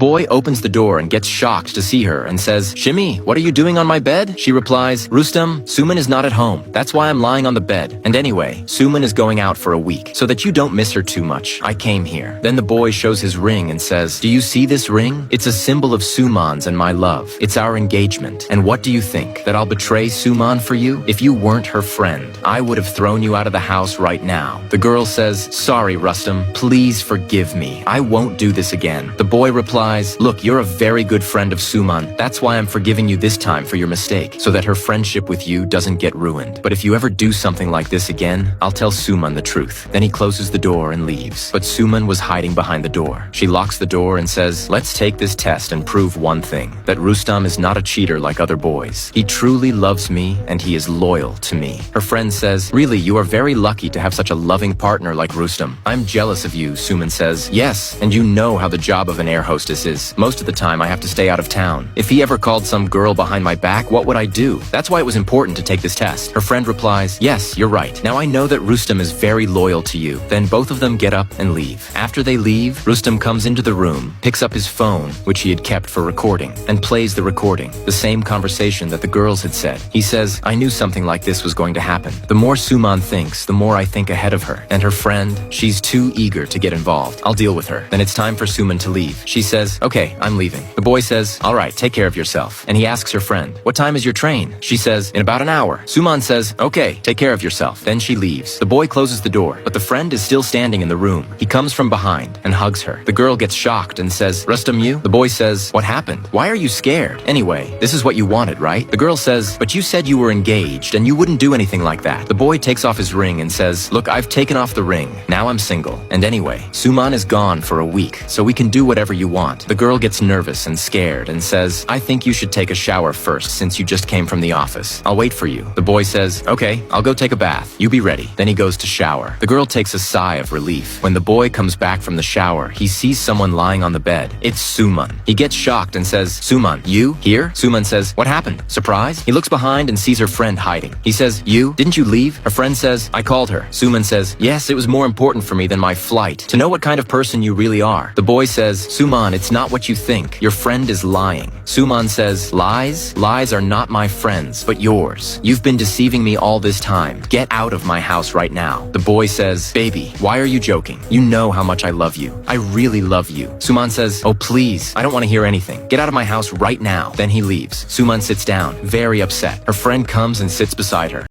Boy opens the door and gets shocked to see her and says, "Shimmy, what are you doing on my bed?" She replies, "Rustam, Suman is not at home. That's why I'm lying on the bed. And anyway, Suman is going out for a week. So that you don't miss her too much, I came here." Then the boy shows his ring and says, "Do you see this ring? It's a symbol of Suman's and my love. It's our engagement. And what do you think? That I'll betray Suman for you? If you weren't her friend, I would have thrown you out of the house right now." The girl says, "Sorry, Rustam. Please forgive me. I won't do this again." The boy replies, "Look, you're a very good friend of Suman. That's why I'm forgiving you this time for your mistake, so that her friendship with you doesn't get ruined. But if you ever do something like this again, I'll tell Suman the truth." Then he closes the door and leaves. But Suman was hiding behind the door. She locks the door and says, "Let's take this test and prove one thing, that Rustam is not a cheater like other boys. He truly loves me and he is loyal to me." Her friend says, "Really, you are very lucky to have such a loving partner like Rustam. I'm jealous of you," Suman says. "Yes, and you know how the job of an air hostess is. Most of the time I have to stay out of town. If he ever called some girl behind my back, what would I do? That's why it was important to take this test." Her friend replies, "Yes, you're right. Now I know that Rustam is very loyal to you." Then both of them get up and leave. After they leave, Rustam comes into the room, picks up his phone, which he had kept for recording, and plays the recording, the same conversation that the girls had said. He says, "I knew something like this was going to happen. The more Suman thinks, the more I think ahead of her. And her friend, she's too eager to get involved. I'll deal with her." Then it's time for Suman to leave. She says, "Okay, I'm leaving." The boy says, "All right, take care of yourself." And he asks her friend, "What time is your train?" She says, "In about an hour." Suman says, "Okay, take care of yourself." Then she leaves. The boy closes the door, but the friend is still standing in the room. He comes from behind and hugs her. The girl gets shocked and says, "Rustam, you?" The boy says, "What happened? Why are you scared? Anyway, this is what you wanted, right?" The girl says, "But you said you were engaged and you wouldn't do anything like that." The boy takes off his ring and says, "Look, I've taken off the ring. Now I'm single. And anyway, Suman is gone for a week, so we can do whatever you want." The girl gets nervous and scared and says, "I think you should take a shower first since you just came from the office. I'll wait for you." The boy says, "Okay, I'll go take a bath. You be ready." Then he goes to shower. The girl takes a sigh of relief. When the boy comes back from the shower, he sees someone lying on the bed. It's Suman. He gets shocked and says, "Suman, you here?" Suman says, "What happened? Surprise?" He looks behind and sees her friend hiding. He says, "You? Didn't you leave?" Her friend says, "I called her." Suman says, "Yes, it was more important for me than my flight, to know what kind of person you really are." The boy says, "Suman, it's not what you think. Your friend is lying." Suman says, "Lies? Lies are not my friends, but yours. You've been deceiving me all this time. Get out of my house right now." The boy says, "Baby, why are you joking? You know how much I love you. I really love you." Suman says, "Oh, please, I don't want to hear anything. Get out of my house right now." Then he leaves. Suman sits down, very upset. Her friend comes and sits beside her.